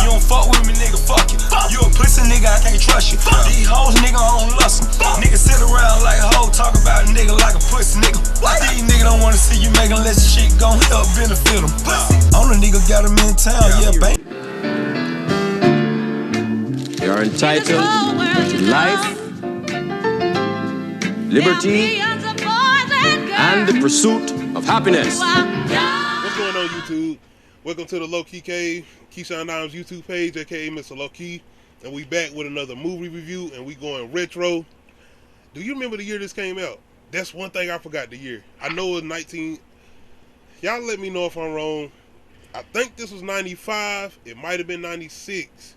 You don't fuck with me, nigga, fuck you. You a pussy nigga, I can't trust you. These hoes, nigga, I don't lust them. Niggas sit around like a hoe, talk about a nigga like a pussy nigga. These niggas don't wanna see you making less shit gon' help benefit them. On a nigga got him in town, yeah, bang. You are entitled to life, liberty, and the pursuit of happiness. What's going on, YouTube? Welcome to the Low Key Cave, Keyshawn Dimes YouTube page, aka Mr. Low Key, and we back with another movie review, and we going retro. Do you remember the year this came out? That's one thing I forgot, the year. I know it was 19. Y'all let me know if I'm wrong. I think this was 95. It might have been 96.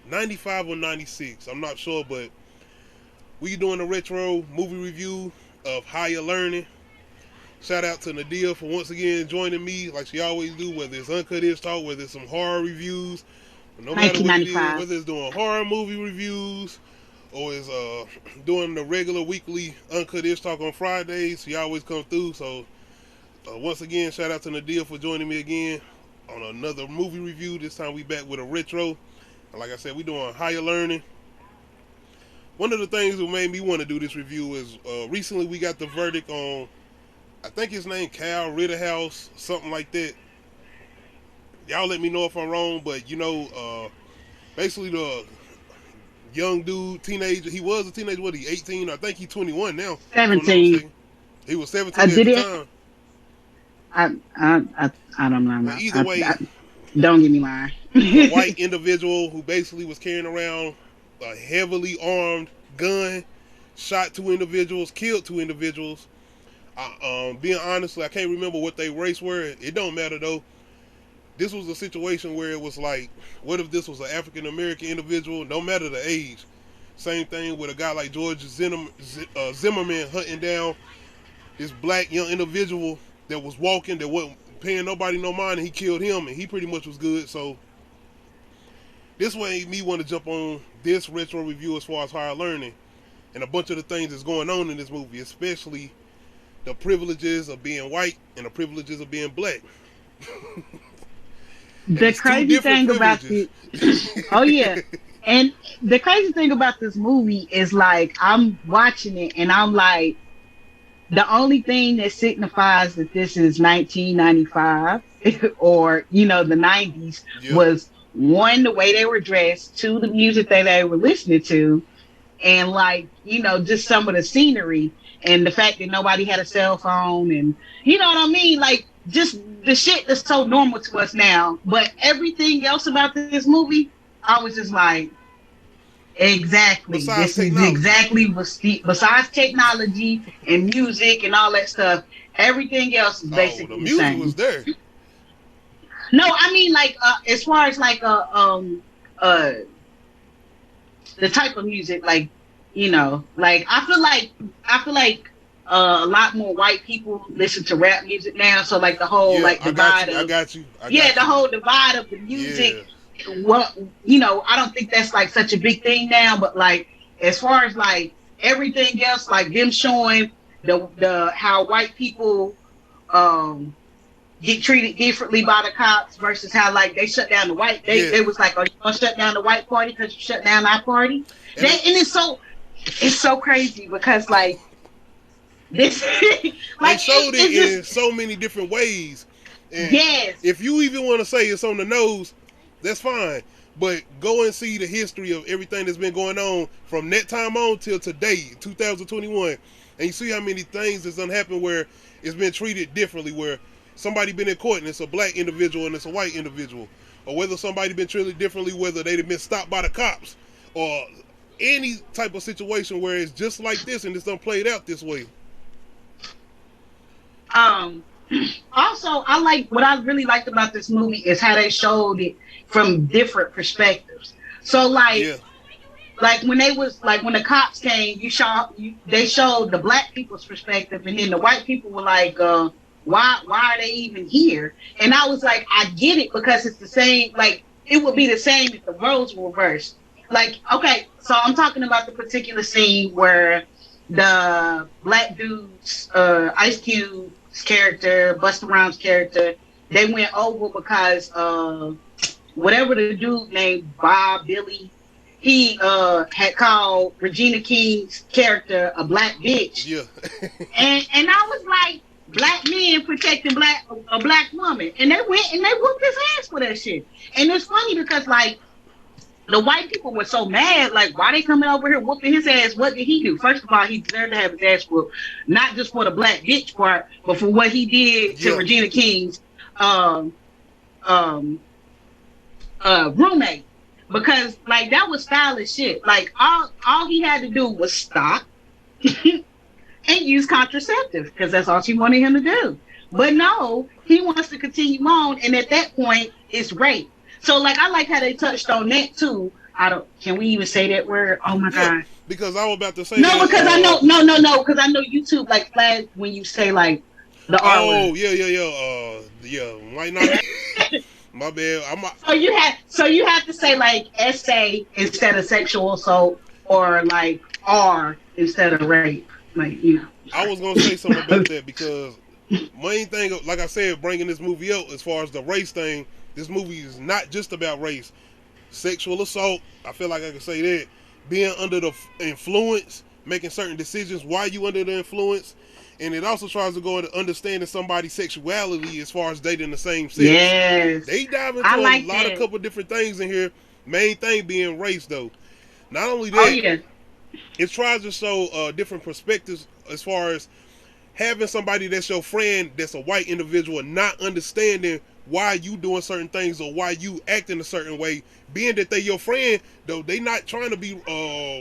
95 or 96. I'm not sure, but we doing a retro movie review of Higher Learning. Shout out to Nadia for once again joining me like she always do, whether it's Uncut Is Talk, whether it's some horror reviews, no matter what it is, whether it's doing horror movie reviews or it's doing the regular weekly Uncut Is Talk on Fridays. She always comes through. So once again, shout out to Nadia for joining me again on another movie review. This time we back with a retro. And like I said, we doing Higher Learning. One of the things that made me want to do this review is recently we got the verdict on, I think his name Kyle Rittenhouse, something like that. Y'all let me know if I'm wrong, but you know, basically the young dude, teenager, he was a teenager, what, he 18? I think he's 21 now. 17. He was 17 at the time. I don't know. But either way, don't get me lying. A white individual who basically was carrying around a heavily armed gun, shot 2 individuals, killed 2 individuals. Being honest, I can't remember what their race were. It don't matter though. This was a situation where it was like, what if this was an African American individual? No matter the age. Same thing with a guy like George Zimmerman hunting down this black young individual that was walking, that wasn't paying nobody no mind, and he killed him, and he pretty much was good. So this way, me want to jump on this retro review as far as Higher Learning and a bunch of the things that's going on in this movie, especially the privileges of being white and the privileges of being black. The crazy thing about this, oh yeah, and the crazy thing about this movie is like I'm watching it and I'm like, the only thing that signifies that this is 1995 or you know the 90s was, one, the way they were dressed, 2, the music that they were listening to, and like, you know, just some of the scenery and the fact that nobody had a cell phone, and you know what I mean, like just the shit that's so normal to us now. But everything else about this movie, I was just like, exactly, this is exactly what's besides technology and music and all that stuff, everything else is basically the music was there. No, I mean like as far as like the type of music, like, you know, like I feel like a lot more white people listen to rap music now. So like the whole like divide of, I got you. The whole divide of the music. Yeah. Well, you know, I don't think that's like such a big thing now. But like as far as like everything else, like them showing the how white people get treated differently by the cops versus how like they shut down the white. They was like, "Are you gonna shut down the white party because you shut down our party?" And it's so crazy because like this, like they showed it in so many different ways. And yes. If you even want to say it's on the nose, that's fine. But go and see the history of everything that's been going on from that time on till today, 2021, and you see how many things that's done happen where it's been treated differently, where somebody been in court and it's a black individual and it's a white individual, or whether somebody been treated differently, whether they've been stopped by the cops, or any type of situation where it's just like this and it's done played out this way. Also, I like what I really liked about this movie is how they showed it from different perspectives. So like when the cops came, they showed the black people's perspective, and then the white people were like, why are they even here? And I was like, I get it, because it's the same, like it would be the same if the roles were reversed. Like, okay, so I'm talking about the particular scene where the black dudes, IceCube's character, Busta Rhymes' character, they went over because whatever the dude named Bob Billy, he had called Regina King's character a black bitch. Yeah. And I was like, black men protecting a black woman. And they went and they whooped his ass for that shit. And it's funny because like the white people were so mad, like, why they coming over here whooping his ass? What did he do? First of all, he deserved to have his ass whooped, not just for the black bitch part, but for what he did to Regina King's roommate. Because like that was stylish shit. Like all he had to do was stop and use contraceptive because that's all she wanted him to do. But no, he wants to continue on, and at that point, it's rape. So like I like how they touched on that too. Can we even say that word? Oh my god. Because I was about to say no, because I know because I know YouTube like flags when you say like the R word. Oh yeah. Might not. My bad. So you have to say like SA instead of sexual assault or like R instead of rape. Like, you know. I was gonna say something about that because main thing, like I said, bringing this movie up as far as the race thing. This movie is not just about race. Sexual assault, I feel like I can say that. Being under the influence, making certain decisions while you under the influence. And it also tries to go into understanding somebody's sexuality as far as dating the same sex. Yes. They dive into a couple different things in here. Main thing being race, though. Not only that, it tries to show different perspectives as far as having somebody that's your friend that's a white individual and not understanding why you doing certain things or why you acting a certain way, being that they your friend, though they not trying to be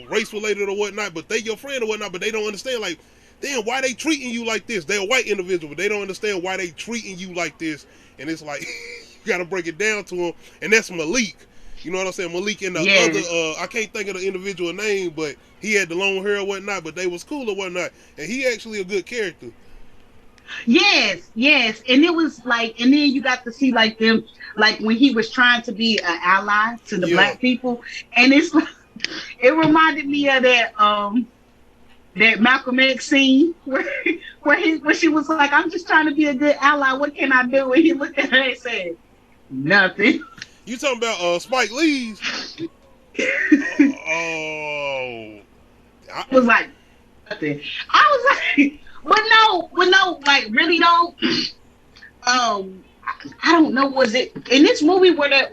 race related or whatnot, but they your friend or whatnot, but they don't understand like, damn, why they treating you like this? They're a white individual, but they don't understand why they treating you like this. And it's like, you got to break it down to them. And that's Malik. You know what I'm saying? Malik and the other, I can't think of the individual name, but he had the long hair or whatnot, but they was cool or whatnot. And he actually a good character. Yes. And it was like, and then you got to see like them, like when he was trying to be an ally to the black people. And it's like, it reminded me of that, that Malcolm X scene where she was like, I'm just trying to be a good ally. What can I do? And he looked at her and said, nothing. You talking about Spike Lee's? I was like, nothing. I was like, but no, like really don't. I don't know. Was it in this movie where the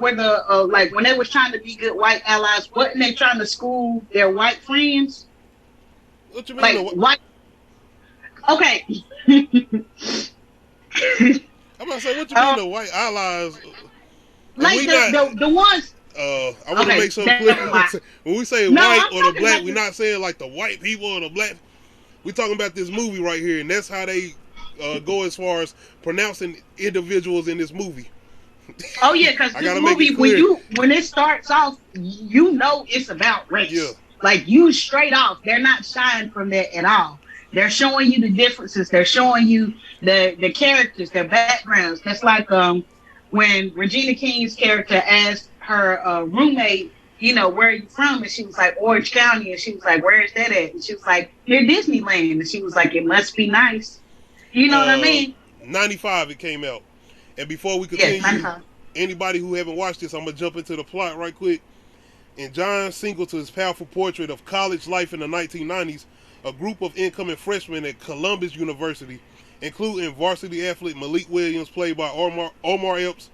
like when they was trying to be good white allies? Wasn't they trying to school their white friends? What you mean? Like white? Okay. I'm gonna say, what you mean the white allies? Like the ones. I want to make something clear. When we say white or the black, we're not saying like the white people or the black. We're talking about this movie right here, and that's how they go as far as pronouncing individuals in this movie. Oh yeah, because this movie, when it starts off, you know it's about race. Yeah. Like you straight off, they're not shying from that at all. They're showing you the differences. They're showing you the characters, their backgrounds. That's like when Regina King's character asked her roommate, you know, where are you from? And she was like, Orange County. And she was like, where is that at? And she was like, near Disneyland. And she was like, it must be nice. You know what I mean? 95 it came out. And before we continue, anybody who haven't watched this, I'm going to jump into the plot right quick. In John Singleton's powerful portrait of college life in the 1990s, a group of incoming freshmen at Columbus University, including varsity athlete Malik Williams, played by Omar Epps,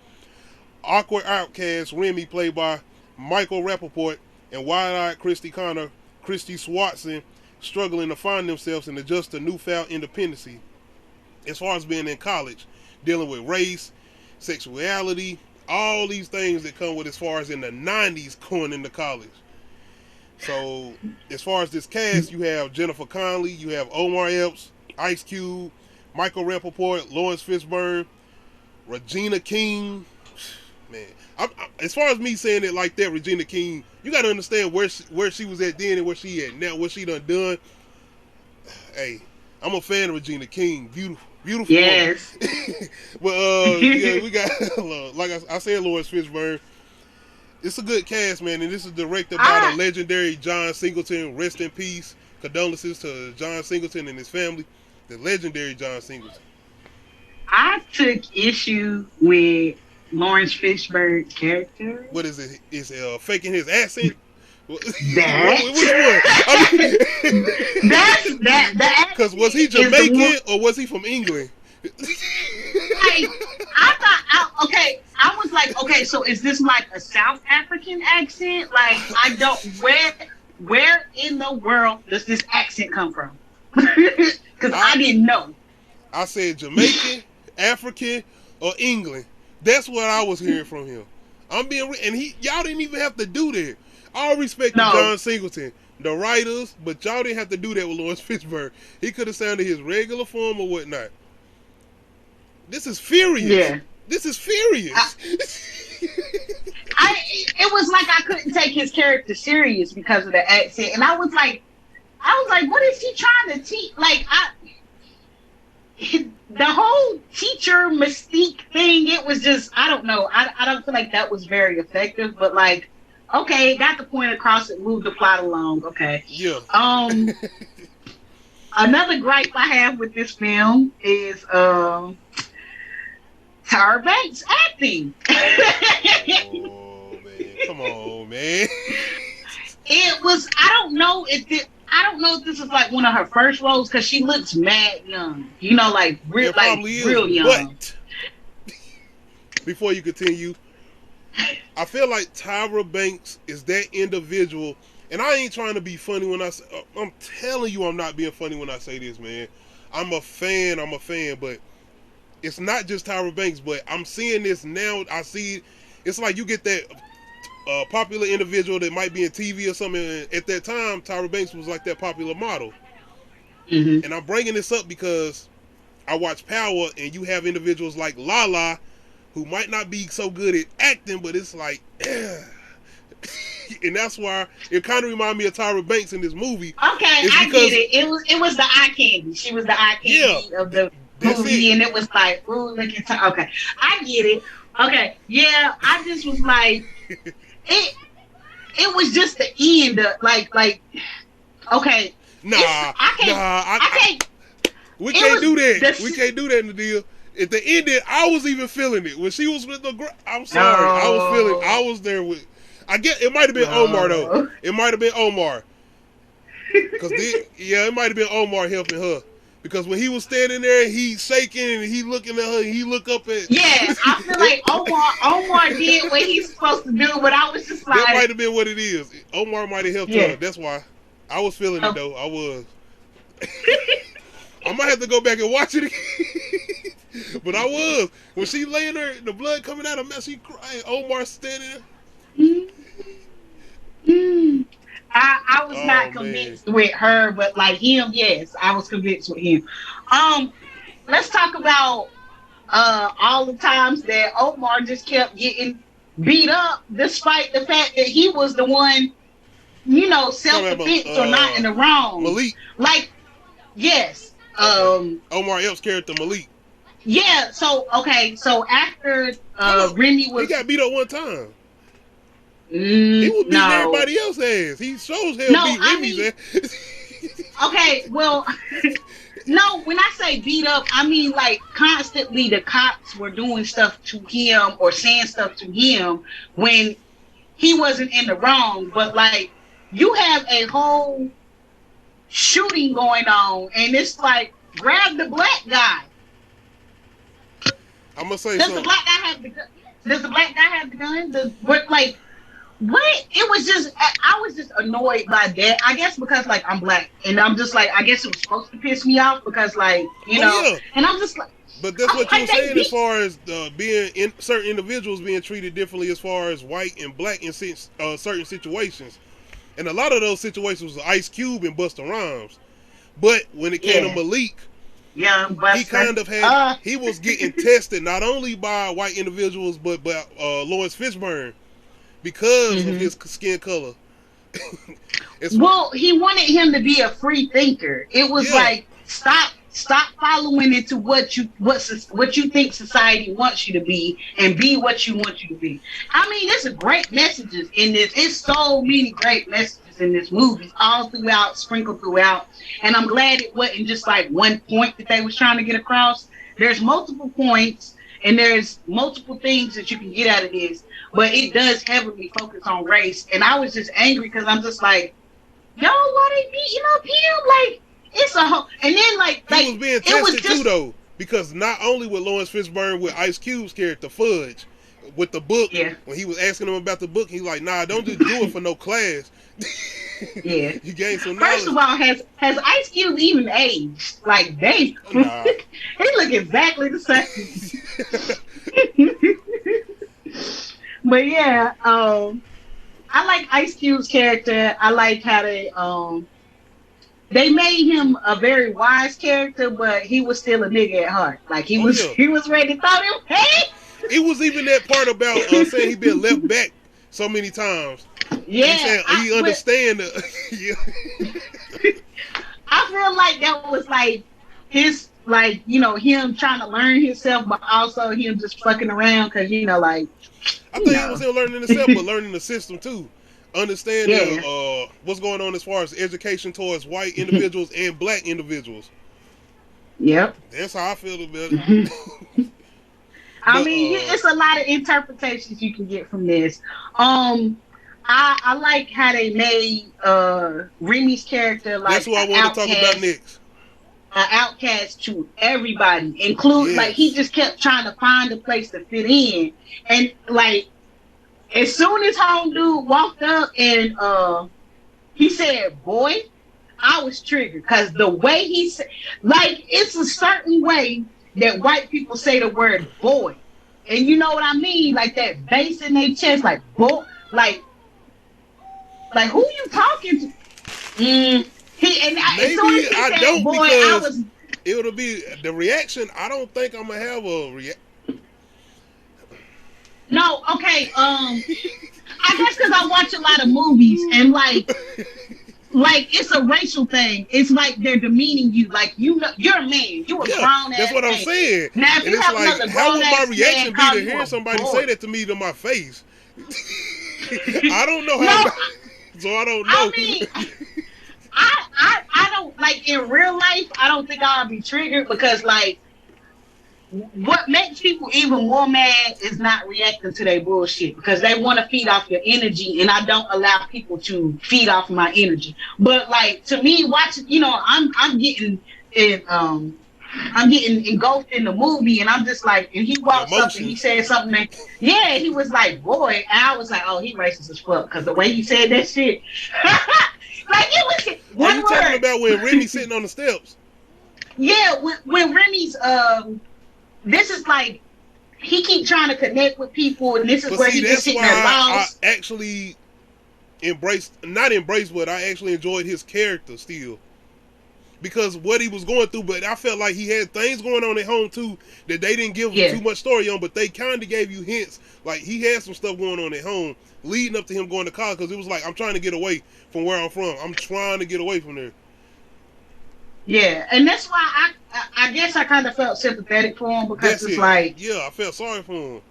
awkward outcast Remy, played by MICHEALRAPAPORT, and wide-eyed Christy Swatson, struggling to find themselves and adjust to newfound independency. As far as being in college, dealing with race, sexuality, all these things that come with as far as in the 90s going into college. So, as far as this cast, you have Jennifer Connelly, you have Omar Epps, IceCube, MICHEALRAPAPORT, Lawrence Fishburne, Regina King. Man, as far as me saying it like that, Regina King, you got to understand where she was at then and where she at now, what she done. Hey, I'm a fan of Regina King. Beautiful. Yes. But yeah, we got like I said, Lawrence Fishburne. It's a good cast, man, and this is directed by the legendary John Singleton. Rest in peace. Condolences to John Singleton and his family. The legendary John Singleton. I took issue with Lawrence Fishburne's character. What is it? Is faking his accent? That. Which one? I mean, that. Because was he Jamaican or was he from England? Like, I was like, okay, so is this like a South African accent? Like, I don't, where in the world does this accent come from? Because I didn't know. I said Jamaican, African, or England. That's what I was hearing from him. I'm being, and y'all didn't even have to do that. All respect to John Singleton, the writers, but y'all didn't have to do that with Lawrence Fishburne. He could have sounded his regular form or whatnot. This is furious. Yeah. This is furious. It was like I couldn't take his character serious because of the accent, and I was like, what is he trying to teach? Like, the whole teacher mystique thing. It was just, I don't know. I don't feel like that was very effective, but like, okay, got the point across and moved the plot along. Okay. Yeah. Another gripe I have with this film is Tyra Banks acting. Oh man, come on, man. It was. I don't know if this is like one of her first roles because she looks mad young. You know, like real young. But before you continue, I feel like Tyra Banks is that individual, and I ain't trying to be funny when I'm telling you I'm not being funny when I say this, man. I'm a fan, but it's not just Tyra Banks, but I'm seeing this now. I see it's like you get that popular individual that might be in TV or something. And at that time, Tyra Banks was like that popular model. Mm-hmm. And I'm bringing this up because I watch Power, and you have individuals like Lala, who might not be so good at acting, but it's like, and that's why it kind of reminded me of Tyra Banks in this movie. Okay, I get it. It was the eye candy. She was the eye candy of the movie, and it was like, ooh, look at Tyra. Okay, I get it. Okay, yeah, I just was like, it was just the end of, like, okay. I can't. We can't do that. We can't do that in the deal. At the end, I was even feeling it when she was with the. I'm sorry, I was feeling. I was there with. I guess it might have been Omar though. It might have been Omar. Because it might have been Omar helping her. Because when he was standing there, he shaking and he looking at her, and he look up at. Yeah, I feel like Omar did what he's supposed to do, but I was just like. That might have been what it is. Omar might have helped her. That's why I was feeling it though. I was. I might have to go back and watch it again. But I was. When she laying there, the blood coming out of her mouth, she crying. Omar standing there. I was not convinced with her, but like him, yes, I was convinced with him. Let's talk about all the times that Omar just kept getting beat up, despite the fact that he was the one, self-defense or not in the wrong. Malik. Like, yes. Omar Epps' character Malik. Yeah. So after Remy was, he got beat up one time. He was beating everybody else's ass. He shows hell beat Remy's ass. Okay, well, no. When I say beat up, I mean like constantly the cops were doing stuff to him or saying stuff to him when he wasn't in the wrong. But like, you have a whole shooting going on, and it's like, grab the black guy. I'm gonna say something. Does the black guy have the gun? Does the black guy have the gun? What? It was just, I was just annoyed by that. I guess because like I'm black, and I'm just like, I guess it was supposed to piss me off because like, and I'm just like. But that's what you're saying as far as being in certain individuals being treated differently as far as white and black in certain situations. And a lot of those situations was IceCube and Busta Rhymes. But when it came to Malik, he kind of had, he was getting tested not only by white individuals, but by Lawrence Fishburne because of his skin color. Well, he wanted him to be a free thinker. It was like, stop following into what you think society wants you to be, and be what you want you to be. I mean, there's great messages in this. It's so many great messages in this movie, all throughout, sprinkled throughout. And I'm glad it wasn't just like one point that they was trying to get across. There's multiple points, and there's multiple things that you can get out of this, but it does heavily focus on race. And I was just angry because I'm just like, yo, why they beating up him? Like, it's a whole, and then like he was being tested too though, because not only with Lawrence Fishburne with Ice Cube's character Fudge with the book, when he was asking him about the book, he's like, nah, don't just do it for no class. Yeah, you gain some knowledge. First of all, has Ice Cube even aged? Like, damn, nah. He look exactly the same. But yeah, I like Ice Cube's character. I like how they made him a very wise character, but he was still a nigga at heart. Like he was ready to throw him. Hey, it was even that part about saying he been left back so many times. Yeah, he understand. I feel like that was like his, like, you know, him trying to learn himself, but also him just fucking around because, you know, like. I think he was still learning himself, but learning the system too. Understanding what's going on as far as education towards white individuals and black individuals. Yep. That's how I feel about it. I mean, it's a lot of interpretations you can get from this. I like how they made Remy's character like that's what I want to talk about next. An outcast to everybody, including like he just kept trying to find a place to fit in, and like as soon as home dude walked up and he said "boy," I was triggered because the way he said, like, it's a certain way that white people say the word "boy," and you know what I mean, like that bass in their chest, like "boy," like who you talking to? Maybe I don't, boy, because it'll be the reaction. I don't think I'm gonna have a reaction. No, okay. I guess because I watch a lot of movies and like it's a racial thing. It's like they're demeaning you. Like, you know, you're a man. You a grown ass. That's what I'm saying. Now, if and you it's have like, another how would my reaction be to you hear a somebody boy. say that to me to my face? I don't know how. So I don't know. I mean, I don't, like, in real life, I don't think I'll be triggered because, like, what makes people even more mad is not reacting to their bullshit because they want to feed off your energy, and I don't allow people to feed off my energy. But like, to me, watching, you know, I'm getting engulfed in the movie, and I'm just like, and he walks up and he said something. He was like, "boy," and I was like, "Oh, he racist as fuck," because the way he said that shit, like, it was one Are you word. talking about when Remy sitting on the steps? Yeah, when Remy's this is like he keep trying to connect with people, and this is where he just sitting there lost. I actually not embraced, but I actually enjoyed his character still. Because what he was going through, but I felt like he had things going on at home too that they didn't give too much story on, but they kind of gave you hints. Like, he had some stuff going on at home leading up to him going to college, because it was like, I'm trying to get away from where I'm from. I'm trying to get away from there. Yeah, and that's why I guess I kind of felt sympathetic for him, because it's like, I felt sorry for him.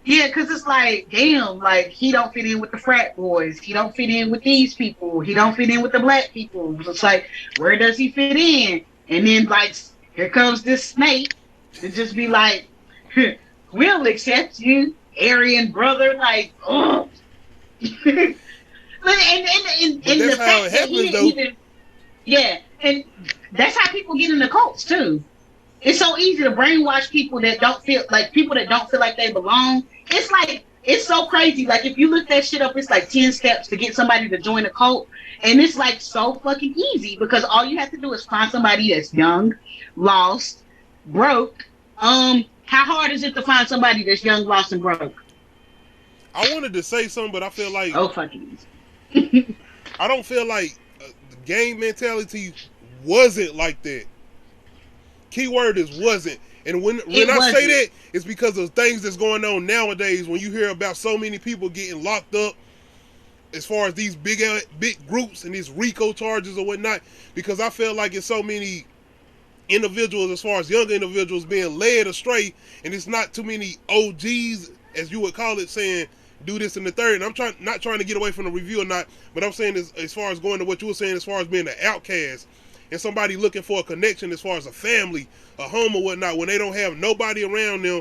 Yeah, because it's like, damn, like, he don't fit in with the frat boys. He don't fit in with these people. He don't fit in with the black people. It's like, where does he fit in? And then, like, here comes this snake to just be like, we'll accept you, Aryan brother. Like, oh. and that's how it happens, though. And that's how people get into cults, too. It's so easy to brainwash people that don't feel like they belong. It's like, it's so crazy. Like, if you look that shit up, it's like 10 steps to get somebody to join a cult. And it's like so fucking easy, because all you have to do is find somebody that's young, lost, broke. How hard is it to find somebody that's young, lost, and broke? I wanted to say something, but I feel like fucking easy. I don't feel like the gang mentality wasn't like that. Keyword is wasn't. And when I say that, it's because of things that's going on nowadays, when you hear about so many people getting locked up as far as these big groups and these RICO charges or whatnot, because I feel like it's so many individuals, as far as young individuals, being led astray, and it's not too many OGs, as you would call it, saying do this and the third. And I'm not trying to get away from the review or not, but I'm saying as far as going to what you were saying, as far as being an outcast and somebody looking for a connection as far as a family, a home or whatnot, when they don't have nobody around them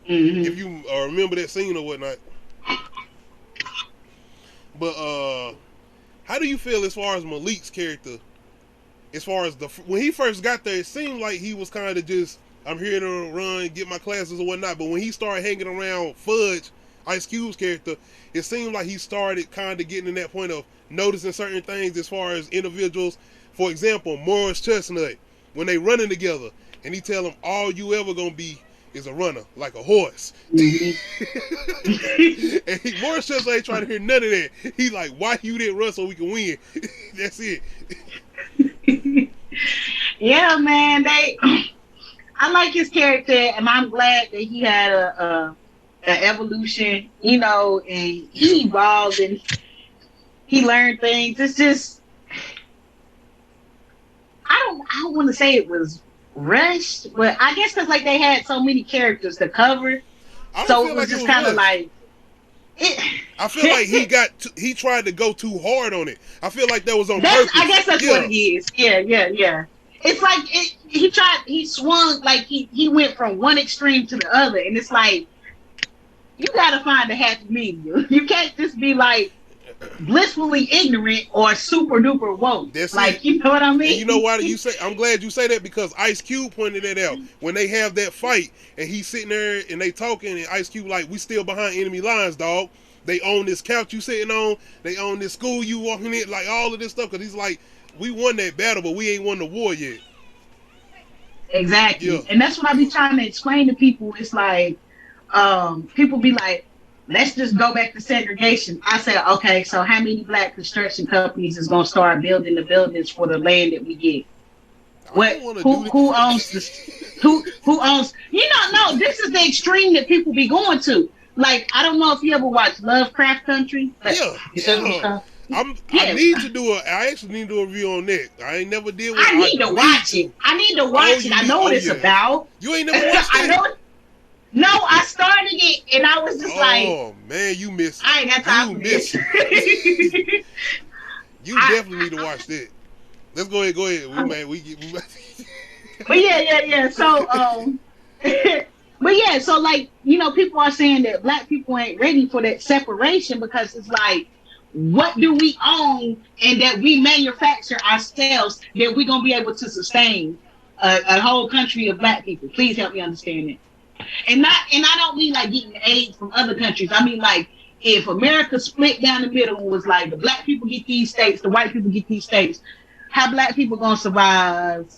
If you remember that scene or whatnot. But how do you feel as far as Malik's character? As far as when he first got there, it seemed like he was kind of just, I'm here to run, get my classes or whatnot. But when he started hanging around Fudge, Ice Cube's character, it seemed like he started kind of getting in that point of noticing certain things as far as individuals. For example, Morris Chestnut, when they running together, and he tell him, all you ever gonna be is a runner, like a horse. And Morris Chestnut ain't trying to hear none of that. He like, why you didn't run so we can win? That's it. Yeah, man. I like his character, and I'm glad that he had a evolution, you know, and he evolved and he learned things. It's just, I don't want to say it was rushed, but I guess because like they had so many characters to cover, so it was just kind of like. I feel like he tried to go too hard on it. I feel like that was on purpose. I guess that's what it is. Yeah. It's like he swung, like he went from one extreme to the other, and it's like you gotta find a happy medium. You can't just be like blissfully ignorant or super duper woke. That's like it. You know what I mean? And you know why you say? I'm glad you say that, because Ice Cube pointed that out when they have that fight, and he's sitting there and they talking, and Ice Cube like, we still behind enemy lines, dog. They own this couch you sitting on. They own this school you walking in. Like all of this stuff, because he's like, we won that battle, but we ain't won the war yet. Exactly. Yeah. And that's what I be trying to explain to people. It's like people be like, let's just go back to segregation. I said, okay, so how many black construction companies is gonna start building the buildings for the land that we get? Who owns this? Who owns? You know, no. This is the extreme that people be going to. Like, I don't know if you ever watched Lovecraft Country. Yeah. I actually need to do a review on that. I ain't never did one. I need to watch it. I know what it's about. You ain't never watched it? No, I started it and I was just like, oh man, you missed it. I ain't got time for this. You definitely need to watch that. Let's go ahead. But yeah. So but yeah, so like, you know, people are saying that black people ain't ready for that separation, because it's like, what do we own and that we manufacture ourselves that we're gonna be able to sustain a whole country of black people? Please help me understand it. And I don't mean like getting aid from other countries. I mean like, if America split down the middle and was like, the black people get these states, the white people get these states, how black people gonna survive?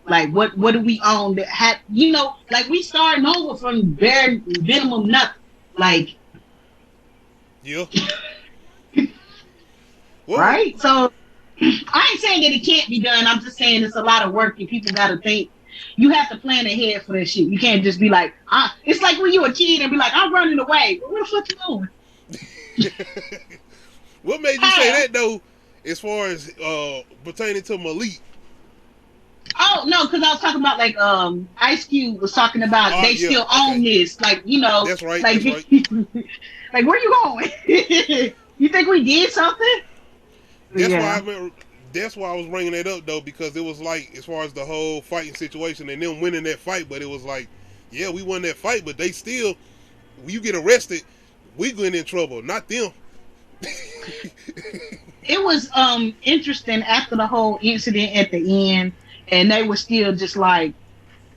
Like, what do we own that had, you know, like we starting over from bare minimum nothing. Like, yeah. Right? So I ain't saying that it can't be done. I'm just saying it's a lot of work and people gotta think. You have to plan ahead for this shit. You can't just be like, it's like when you a kid and be like, I'm running away. What the fuck you doing? What made you say that though, as far as pertaining to Malik? Oh no, because I was talking about like Ice Cube was talking about they still own this, like, you know. That's right. Like, that's right. Like, where you going? You think we did something? That's why I was bringing that up though, because it was like, as far as the whole fighting situation and them winning that fight, but it was like, yeah, we won that fight, but they still, when you get arrested, we getting in trouble, not them. It was interesting after the whole incident at the end, and they were still just like,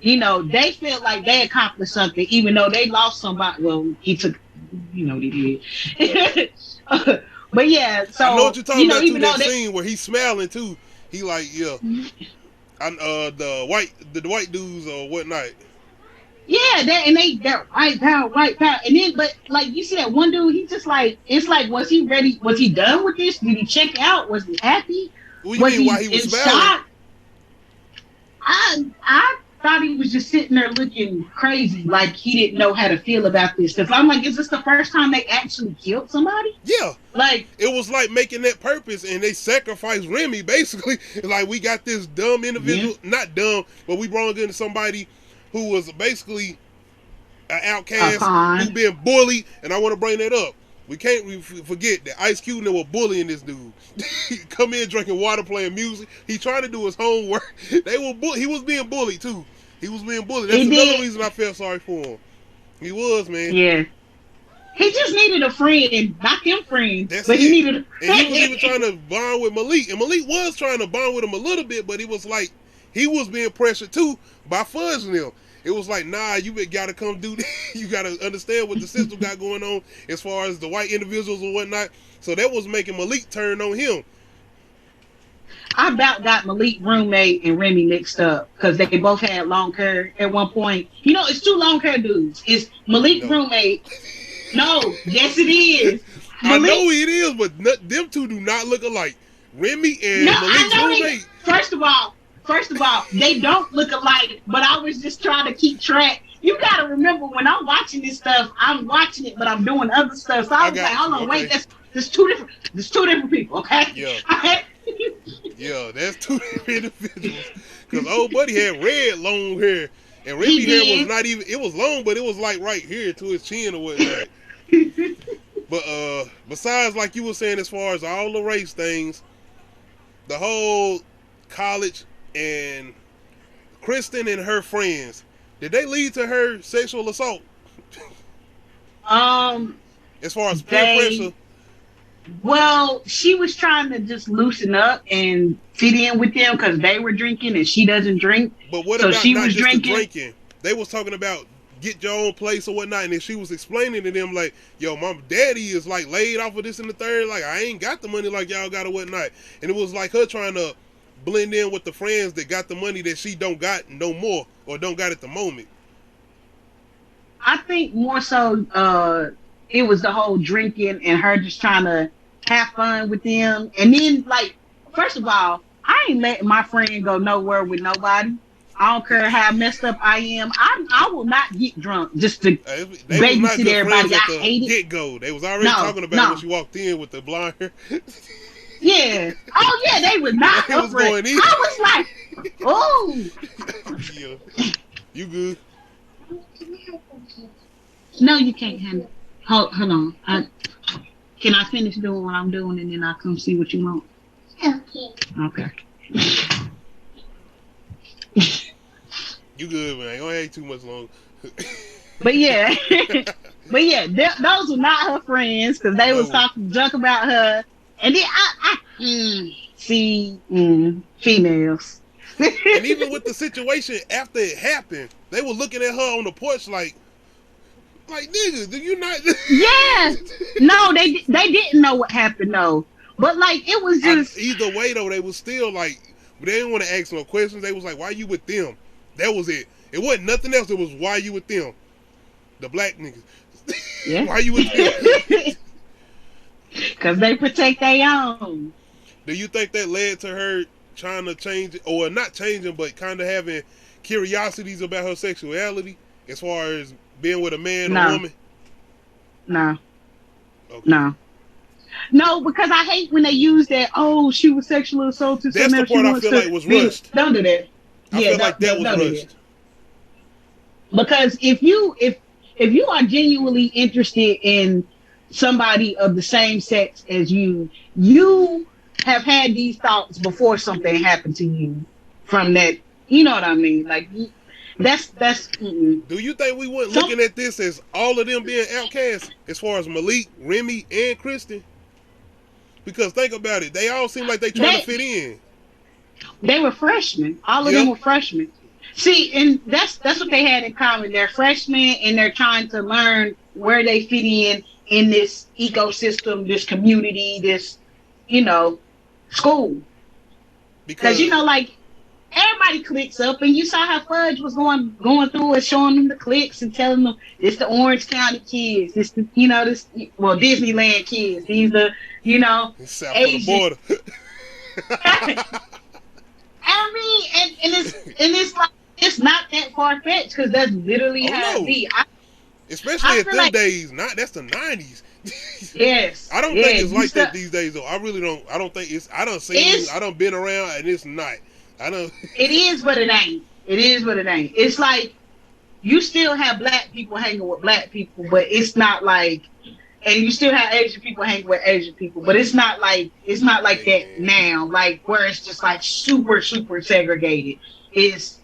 you know, they felt like they accomplished something, even though they lost somebody. Well, he took, you know, they did. But yeah, so I know what you're talking about. Even that scene where he's smiling too. He like, yeah, the white dudes or whatnot. Yeah, that white power, and then, but like you see that one dude, he just like, it's like, was he ready? Was he done with this? Did he check out? Was he happy? What do you mean? Why he was smiling? Shock? I thought he was just sitting there looking crazy, like he didn't know how to feel about this. Because I'm like, is this the first time they actually killed somebody? Yeah. Like, it was like making that purpose, and they sacrificed Remy, basically. Like, we got this dumb individual, not dumb, but we brought in somebody who was basically an outcast, who been bullied, and I want to bring that up. We can't forget that Ice Cube were bullying this dude. Come in drinking water, playing music. He trying to do his homework. He was being bullied too. He was being bullied. That's another reason I felt sorry for him. He was, man. Yeah. He just needed a friend, not them friends. That's but it. He needed And he was even trying to bond with Malik. And Malik was trying to bond with him a little bit, but it was like he was being pressured too by Fudge and them. It was like, nah, you gotta come do this. You gotta understand what the system got going on as far as the white individuals and whatnot. So that was making Malik turn on him. I about got Malik roommate and Remy mixed up because they both had long hair at one point. You know, it's two long hair dudes. It's Malik roommate. No, yes it is. I know it is, but them two do not look alike. Remy and Malik's roommate. First of all, they don't look alike, but I was just trying to keep track. You gotta remember when I'm watching this stuff, I'm watching it, but I'm doing other stuff. So I was like, hold on, wait, there's two different people, okay? Yeah. Yeah, that's two different individuals. Because old buddy had red long hair, and Remy hair was not even. It was long, but it was like right here to his chin or whatnot. But besides, like you were saying, as far as all the race things, the whole college and Kristen and her friends, did they lead to her sexual assault? As far as peer pressure. Well, she was trying to just loosen up and fit in with them because they were drinking and she doesn't drink. But what about not just the drinking? They was talking about get your own place or whatnot, and then she was explaining to them like, yo, my daddy is like laid off of this and the third, like I ain't got the money like y'all got or whatnot. And it was like her trying to blend in with the friends that got the money that she don't got no more or don't got at the moment. I think more so it was the whole drinking and her just trying to have fun with them. And then, like, first of all, I ain't letting my friend go nowhere with nobody. I don't care how messed up I am. I will not get drunk just to babysit everybody. I hate it. Get-go. They was already talking about when she walked in with the blonde hair. Yeah. Oh, yeah, they was not was going in. I was like, oh. Yeah. You good? No, you can't handle it. Hold on. Can I finish doing what I'm doing and then I'll come see what you want? Okay. You good, man. I ain't gonna hate too much longer. But yeah. Those were not her friends because they was talking junk about her. And then females. And even with the situation after it happened, they were looking at her on the porch like nigga, do you not? Yeah. No, they didn't know what happened though. But like it was just either way though, they was still like they didn't want to ask no questions. They was like, why you with them? That was it. It wasn't nothing else. It was why you with them, the black niggas. Yeah. Why you with them? Because they protect their own. Do you think that led to her trying to change it, or not changing, but kind of having curiosities about her sexuality as far as being with a man or woman? No. Okay. No, because I hate when they use that, oh, she was sexually assaulted. That's the part I feel like was rushed. Don't do that. I feel like that was rushed. Because if you are genuinely interested in somebody of the same sex as you have had these thoughts before something happened to you from that, you know what I mean? Like, that's Do you think we weren't looking at this as all of them being outcasts as far as Malik, Remy, and Kristen? Because think about it, they all seem like they trying to fit in. They were freshmen. All of them were freshmen. See, and that's what they had in common. They're freshmen and they're trying to learn where they fit in this ecosystem, this community, this, school. Because like everybody clicks up, and you saw how Fudge was going through and showing them the clicks and telling them it's the Orange County kids, this Disneyland kids, these the south of the border. I mean, and it's like it's not that far fetched because that's literally how it be. Especially at them days, that's the 90s. Yes. I don't think it's like that these days though. I really don't. I don't think it's. I don't see it. I don't been around, and it's not. I don't. It is, but it ain't. It is, but it ain't. It's like you still have black people hanging with black people, but it's not like, and you still have Asian people hanging with Asian people, but it's not like that now. Like where it's just like super, super segregated. it's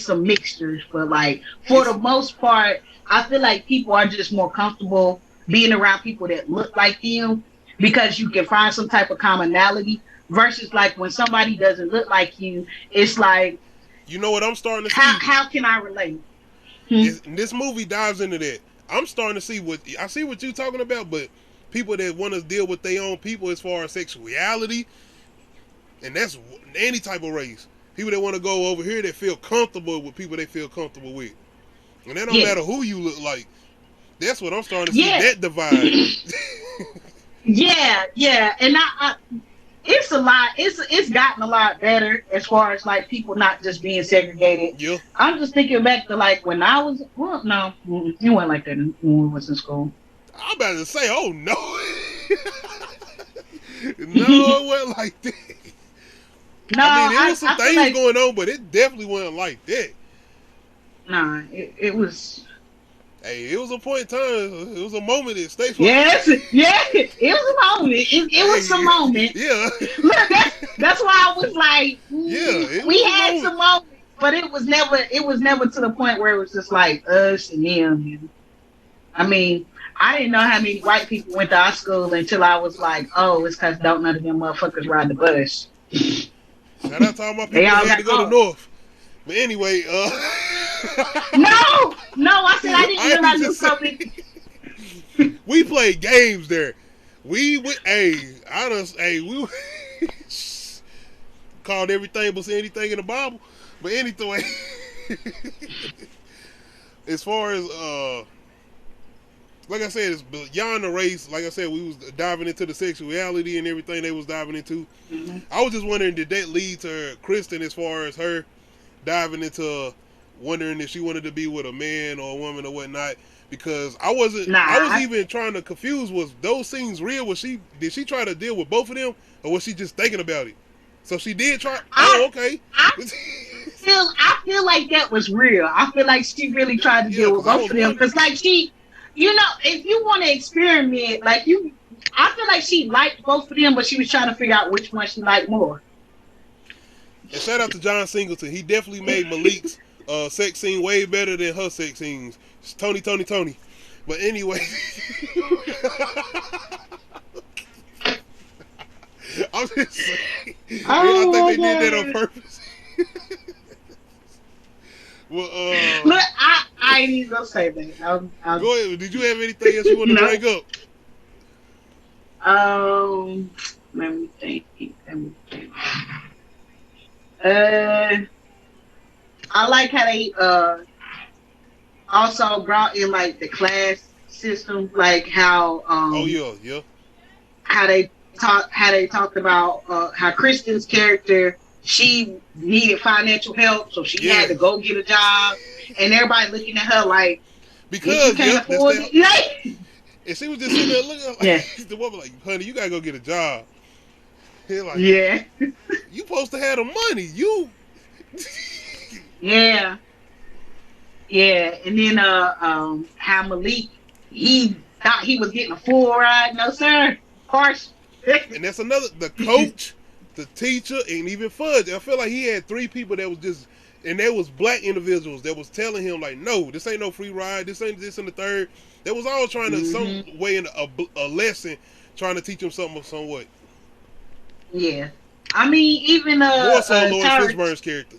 some mixtures, but like for the most part, I feel like people are just more comfortable being around people that look like them because you can find some type of commonality versus like when somebody doesn't look like you, it's like, you know what I'm starting to see? How can I relate? This movie dives into that. I'm starting to see what you're talking about, but people that want to deal with their own people as far as sexuality, and that's any type of race. People that want to go over here that feel comfortable with people they feel comfortable with. And that don't matter who you look like. That's what I'm starting to see, that divide. Yeah. And it's a lot. It's gotten a lot better as far as like people not just being segregated. Yeah. I'm just thinking back to like when I was, well, no, it wasn't like that when we was in school. I'm about to say, oh no. No, it wasn't like that. No, I mean, there was some things like, going on, but it definitely wasn't like that. Nah, it was. Hey, it was a point in time. It was a moment that stayed. Yes, it was a moment. It was some moment. Yeah. Look, that's why I was like, yeah, we had some moments, but it was never to the point where it was just like us and them. I mean, I didn't know how many white people went to our school until I was like, oh, it's because don't none of them motherfuckers ride the bus. Shout out to all my people that had to go to North. But anyway, No, I said I didn't realize it was something. We played games there. We called everything but anything in the Bible. But anyway, as far as like I said, it's beyond the race. Like I said, we was diving into the sexuality and everything they was diving into. Mm-hmm. I was just wondering, did that lead to Kristen as far as her diving into wondering if she wanted to be with a man or a woman or whatnot? Because I was even trying to confuse, was those scenes real? Did she try to deal with both of them, or was she just thinking about it? So she did try. Okay. I feel like that was real. I feel like she really tried to deal with both of them because, like, she, you know, if you want to experiment, like I feel like she liked both of them, but she was trying to figure out which one she liked more. And shout out to John Singleton. He definitely made Malik's sex scene way better than her sex scenes. It's Tony. But anyway, I'm just saying. I think they did that on purpose. Well, look, I ain't even gonna say that. Go ahead. Did you have anything else you want to bring up? Let me think. I like how they also brought in like the class system, like how how they talked about how Kristen's character, she needed financial help, so she had to go get a job, and everybody looking at her like, because you can't afford it. And she was just sitting there looking like the woman like, honey, you gotta go get a job. Like, you supposed to have the money. You Yeah, and then how Malik, he thought he was getting a full ride. No, sir. Harsh. And that's another, the coach, the teacher, and even Fudge. I feel like he had three people that was just, and they was black individuals that was telling him like, no, this ain't no free ride. This ain't this and the third. They was all trying to some way in a lesson, trying to teach him something somewhat. Yeah, I mean, even more so Lawrence Fishburne's character.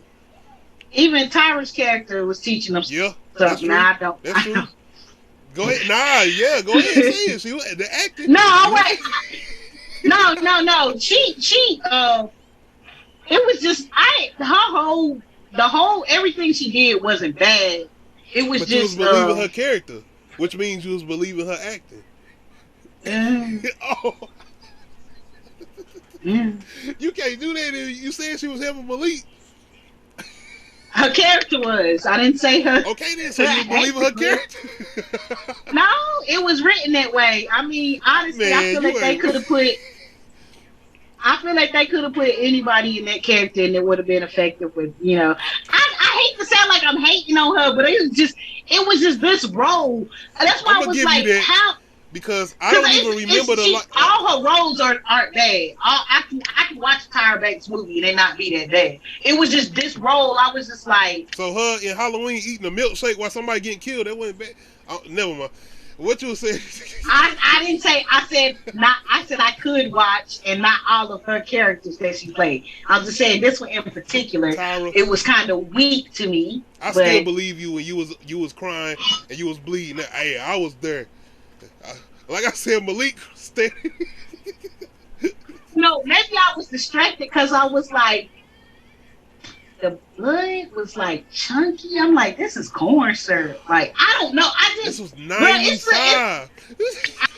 Even Tyra's character was teaching them something. Nah, I don't. That's true. Go ahead. Go ahead and say it. She was the acting. No, wait. No. She it was just the whole everything she did wasn't bad. It was just you was believing her character, which means you was believing her acting. Oh. You can't do that if you said she was helping Malik. Her character was. I didn't say her. Okay then, so you believe her character? No, it was written that way. I mean, honestly, I feel like they could have put. I feel like they could have put anybody in that character and it would have been effective with, you know. I hate to sound like I'm hating on her, but it was just this role. And that's why I was like, how because I don't even remember all her roles aren't bad. I can watch Tyra Banks movie and they not be that bad. It was just this role. I was just like. So her in Halloween eating a milkshake while somebody getting killed. That wasn't bad. Never mind. What you were saying? I didn't say. I said not. I said I could watch and not all of her characters that she played. I was just saying this one in particular. Tyra, it was kind of weak to me. I still believe you when you was crying and you was bleeding. Hey, I was there. Like I said, Malik standing. No, maybe I was distracted because I was like, the blood was like chunky. I'm like, this is corn syrup. Like, I don't know. This was 95.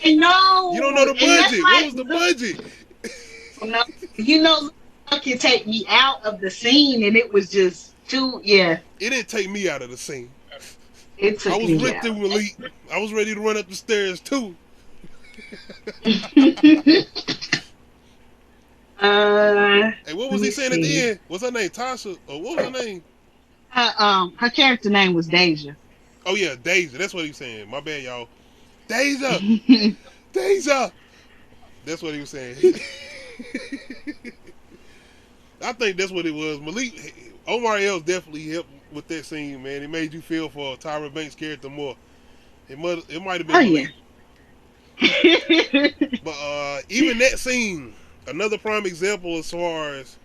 I know. You don't know the budget. What was the budget? No, it can take me out of the scene, and it was just too. Yeah. It didn't take me out of the scene. It took I was me ripped out. through Malik. I was ready to run up the stairs too. Hey, what was he saying at the end? What's her name? Tasha? Or what was her name? Her character name was Deja. Oh yeah, Deja. That's what he was saying. My bad, y'all. Deja. Deja. That's what he was saying. I think that's what it was. Malik, Omar Epps definitely helped with that scene, man. It made you feel for Tyra Banks' character more. It might have been Malik. Yeah. But even that scene, another prime example as far as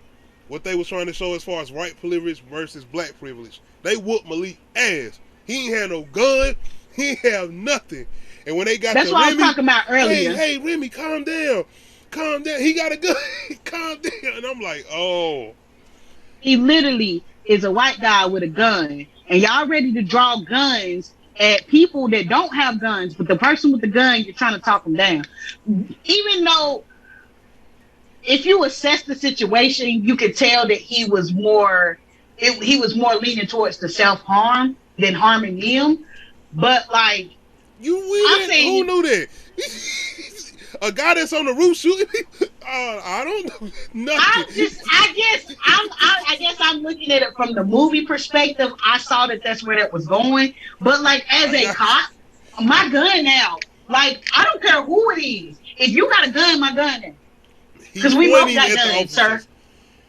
what they was trying to show as far as white privilege versus black privilege. They whooped Malik ass. He ain't had no gun. He ain't have nothing. And when they got That's what I was talking about earlier. Hey, Remy, calm down. Calm down. He got a gun. Calm down. And I'm like, oh. He literally is a white guy with a gun. And y'all ready to draw guns at people that don't have guns. But the person with the gun, you're trying to talk them down. Even though, if you assess the situation, you could tell that he was more leaning towards the self-harm than harming them. But like, who knew that? A guy that's on the roof shooting people? I don't know nothing. I guess I'm looking at it from the movie perspective. I saw that's where that was going. But like, as a cop, my gun out. Like, I don't care who it is. If you got a gun, my gun out. Because we both got guns, sir.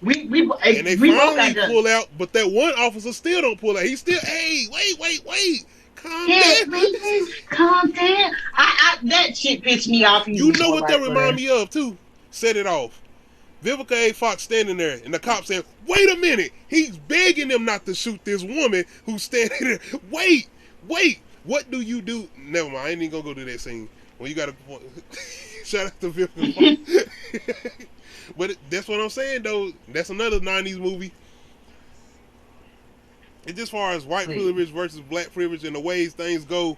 We both got guns. Pull out, but that one officer still don't pull out. He still, hey, wait. Calm down. Calm down. That shit pissed me off. You know what that remind me of, too? Set it off. Vivica A. Fox standing there, and the cop said, wait a minute. He's begging them not to shoot this woman who's standing there. Wait. What do you do? Never mind. I ain't even going to go to that scene. When you got to... Shout out to Vivica Fox. But that's what I'm saying, though. That's another 90s movie. It's just as far as white privilege versus black privilege and the ways things go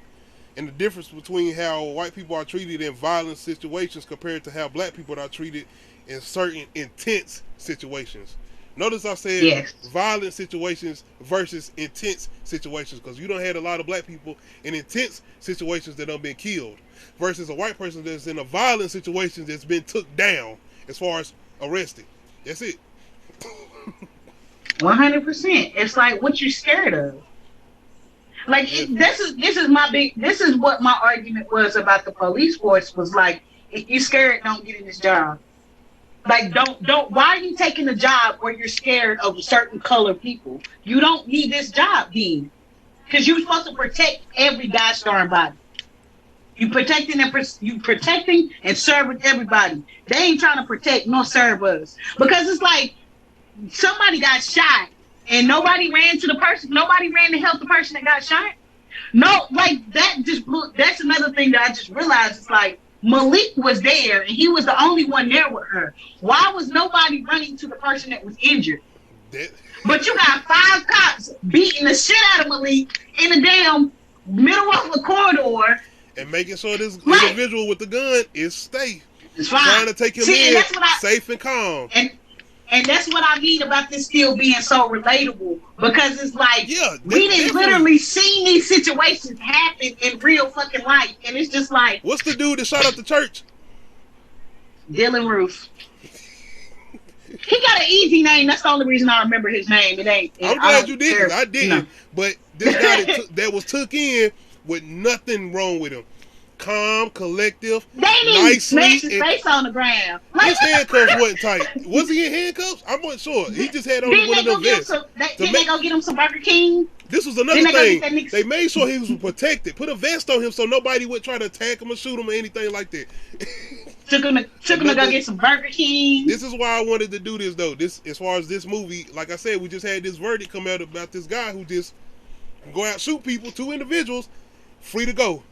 and the difference between how white people are treated in violent situations compared to how black people are treated in certain intense situations. Notice I said violent situations versus intense situations, because you don't have a lot of black people in intense situations that have been killed versus a white person that's in a violent situation that's been took down as far as arrested. That's it. 100%. It's like, what you scared of. Like, this is what my argument was about the police force, was like, if you scared, don't get in this job. Like, don't why are you taking a job where you're scared of a certain color people? You don't need this job then. Because you're supposed to protect every gosh darn body. You protecting and serving everybody. They ain't trying to protect nor serve us. Because it's like, somebody got shot and nobody ran to help the person that got shot. No, like, that's another thing that I just realized. It's like, Malik was there and he was the only one there with her. Why was nobody running to the person that was injured? But you got 5 cops beating the shit out of Malik in the damn middle of the corridor and making sure this individual with the gun is safe. It's fine. Trying to take him in safe and calm. And that's what I mean about this still being so relatable, because it's like, we didn't literally see these situations happen in real fucking life, and it's just like, what's the dude that shot up the church? Dylan Roof. He got an easy name. That's the only reason I remember his name. I'm glad you didn't. I didn't. No. But this guy that was took in with nothing wrong with him. calm, collective, They didn't nicely. smash his face on the ground. Like, His handcuffs wasn't tight. Was he in handcuffs? I'm not sure. He just had on one of them vests. Then they go get him some Burger King. This was another thing. Nigga. They made sure he was protected. Put a vest on him so nobody would try to attack him or shoot him or anything like that. Took him to go get some Burger King. This is why I wanted to do this, though. This, as far as this movie, like I said, we just had this verdict come out about this guy who just go out shoot people, 2 individuals, free to go.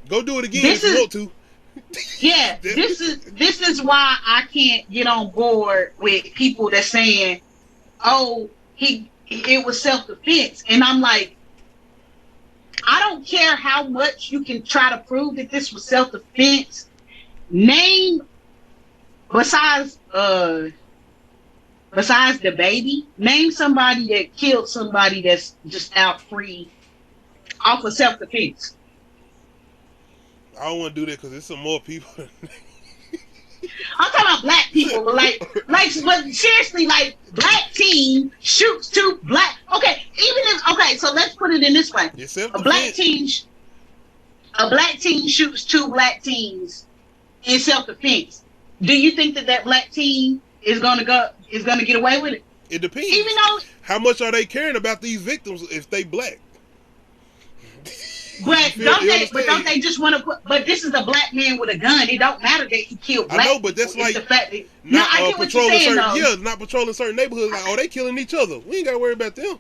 Go do it again if you want to. Yeah, this is why I can't get on board with people that saying, "Oh, it was self-defense," and I'm like, I don't care how much you can try to prove that this was self-defense. Name besides the baby, name somebody that killed somebody that's just out free off of self-defense. I don't want to do that because there's some more people. I'm talking about black people, but seriously, like, black teen shoots 2 black. Okay, so let's put it in this way: a black teen shoots 2 black teens in self-defense. Do you think that black teen is gonna get away with it? It depends. Even though, how much are they caring about these victims if they black? But don't they just want to put? But this is a black man with a gun. It don't matter that he killed black. I know, but that's like the fact that, not I get patrolling what you're saying, certain not patrolling certain neighborhoods. Like, oh, they killing each other. We ain't got to worry about them.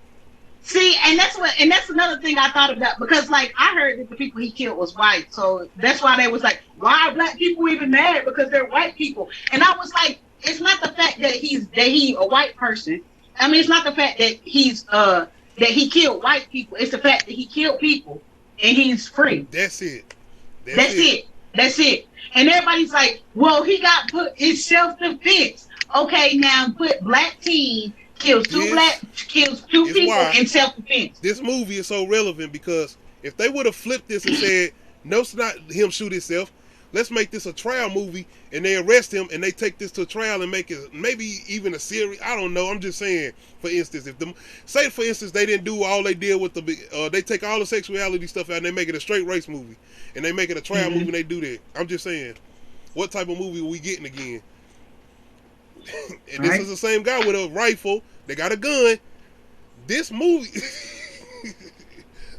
See, and that's another thing I thought about, because like I heard that the people he killed was white, so that's why they was like, why are black people even mad? Because they're white people. And I was like, it's not the fact that he's a white person. I mean, it's not the fact that he killed white people. It's the fact that he killed people. And he's free. That's it. That's it. And everybody's like, well, he got put in self-defense. Okay, now put black teen kills 2 people in self-defense. This movie is so relevant because if they would have flipped this and said, no, it's not him shoot himself, let's make this a trial movie, and they arrest him and they take this to trial and make it maybe even a series. I don't know. I'm just saying, for instance, for instance, they didn't do all they did with they take all the sexuality stuff out and they make it a straight race movie, and they make it a trial movie and they do that. I'm just saying, what type of movie are we getting again? And this is the same guy with a rifle. They got a gun. This movie,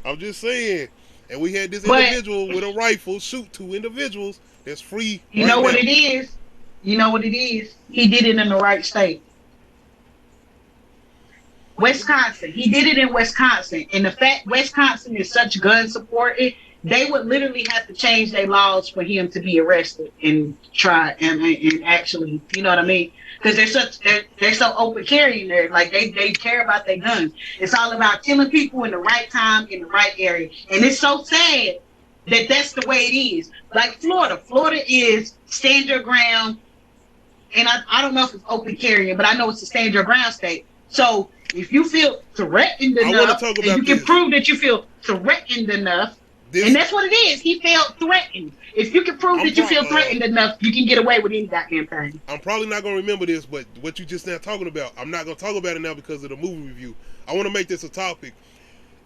I'm just saying. And we had this individual with a rifle shoot 2 individuals that's free. You know what it is? He did it in the right state. Wisconsin. He did it in Wisconsin. And the fact Wisconsin is such gun supported, they would literally have to change their laws for him to be arrested and try and actually, you know what I mean? Because they're so open carrying there. Like they care about their guns. It's all about killing people in the right time in the right area. And it's so sad that that's the way it is. Like Florida. Florida is stand your ground. And I don't know if it's open carrying, but I know it's a stand your ground state. So if you feel threatened enough, and you can prove that you feel threatened enough, and that's what it is. He felt threatened. If you can prove that you feel threatened enough, you can get away with any goddamn thing. I'm probably not going to remember this, but what you just now talking about, I'm not going to talk about it now because of the movie review. I want to make this a topic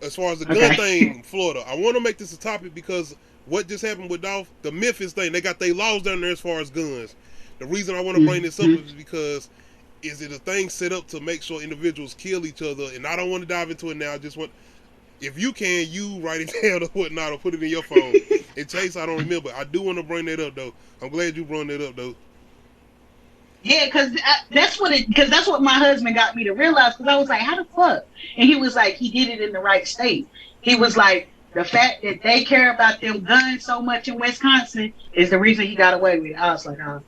as far as the gun thing, Florida. I want to make this a topic because what just happened with Dolph, the Memphis thing, they got their laws down there as far as guns. The reason I want to bring this up is because is it a thing set up to make sure individuals kill each other? And I don't want to dive into it now. I just want, if you can, you write it down or whatnot or put it in your phone. In case I don't remember. I do want to bring that up, though. I'm glad you brought that up, though. Yeah, because that's what my husband got me to realize, because I was like, how the fuck? And he was like, he did it in the right state. He was like, the fact that they care about them guns so much in Wisconsin is the reason he got away with it. I was like, oh.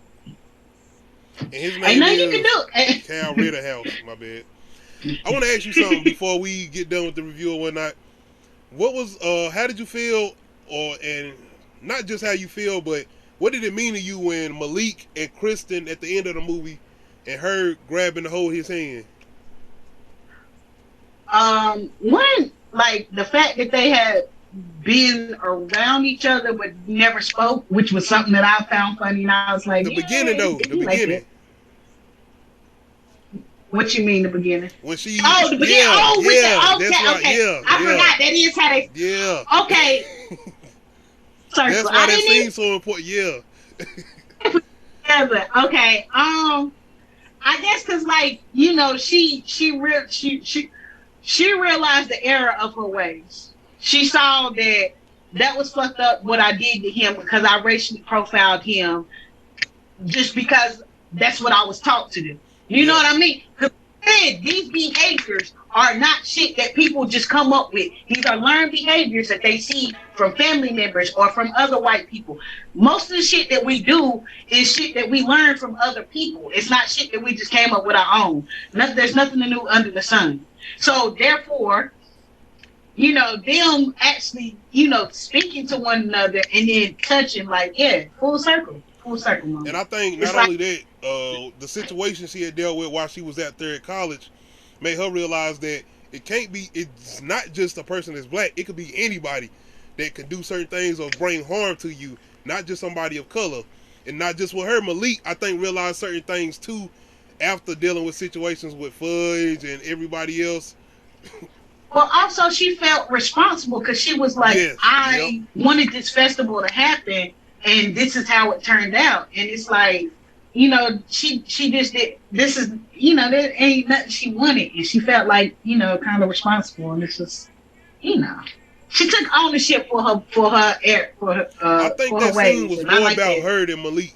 And his name ain't nothing you can do. Cal Ritterhouse, my bad. I want to ask you something before we get done with the review or whatnot. What was, how did you feel, and not just how you feel, but what did it mean to you when Malik and Kristen at the end of the movie and her grabbing to hold his hand? One, like the fact that they had been around each other but never spoke, which was something that I found funny, and I was like, the beginning though, the beginning. What you mean the beginning? When she the beginning. Okay. I forgot that is how they. Yeah. Okay. circle. That's why I that didn't scene's so important. Yeah. together. Okay. I guess because like she realized the error of her ways. She saw that was fucked up what I did to him because I racially profiled him just because that's what I was taught to do. You know what I mean? Because these behaviors are not shit that people just come up with. These are learned behaviors that they see from family members or from other white people. Most of the shit that we do is shit that we learn from other people. It's not shit that we just came up with our own. There's nothing new under the sun. So therefore, them actually, speaking to one another and then touching, like, yeah, full circle. Moment. And I think not only that, the situation she had dealt with while she was out there at college made her realize that it's not just a person that's black. It could be anybody that can do certain things or bring harm to you, not just somebody of color. And not just with her, Malik, I think, realized certain things too after dealing with situations with Fudge and everybody else. Well, also she felt responsible because she was like, I wanted this festival to happen, and this is how it turned out. And it's like, she just did. This is, there ain't nothing she wanted, and she felt like, kind of responsible. And it's just, she took ownership for her I think that scene was more like about her than Malik.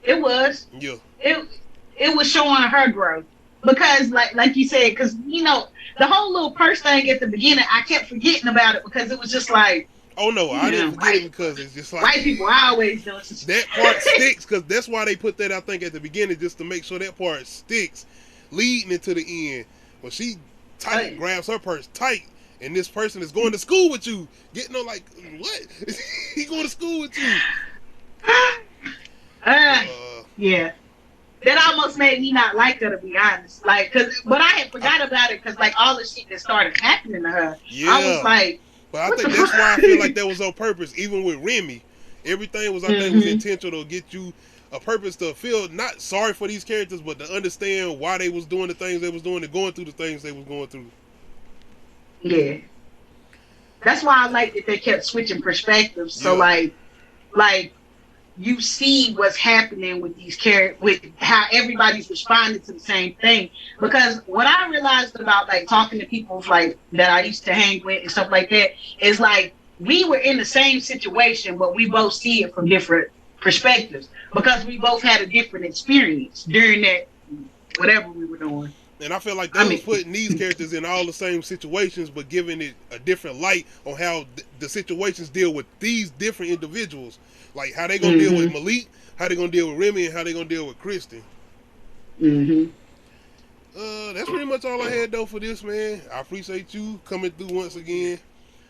It was. Yeah. It was showing her growth because, like you said, because the whole little purse thing at the beginning, I kept forgetting about it because it was just like. Oh no, I didn't forget it because it's just like white people always do that part sticks because that's why they put that, I think, at the beginning, just to make sure that part sticks, leading into the end. When she grabs her purse tight, and this person is going to school with you, getting on like, what? He going to school with you? Yeah. That almost made me not like her, to be honest. Like, but I had forgot about it because like all the shit that started happening to her, I was like. But I think that's why I feel like that was on purpose. Even with Remy, everything was, I think, was intentional to get you a purpose to feel not sorry for these characters, but to understand why they was doing the things they was doing and going through the things they was going through. Yeah, that's why I like that they kept switching perspectives. So like you see what's happening with these characters, with how everybody's responding to the same thing. Because what I realized about like talking to people like that I used to hang with and stuff like that is like we were in the same situation, but we both see it from different perspectives because we both had a different experience during that whatever we were doing. And I feel like they was putting these characters in all the same situations, but giving it a different light on how the situations deal with these different individuals. Like how they gonna deal with Malik, how they gonna deal with Remy, and how they gonna deal with Kristen. That's pretty much all I had though for this, man. I appreciate you coming through once again.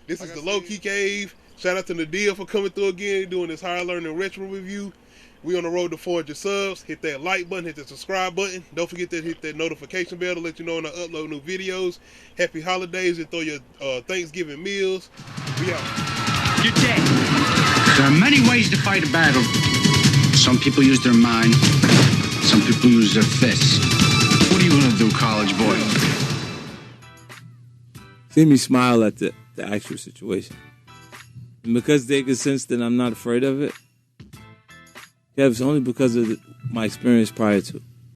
This is the Low Key Cave. Shout out to Nadia for coming through again, doing this Higher Learning retro review. We on the road to 400 subs. Hit that like button, hit the subscribe button. Don't forget to hit that notification bell to let you know when I upload new videos. Happy holidays and throw your Thanksgiving meals. We out. You're dead. There are many ways to fight a battle. Some people use their mind. Some people use their fists. What are you going to do, college boy? See me smile at the actual situation. And because they can sense that I'm not afraid of it, yeah, it's only because of my experience prior to.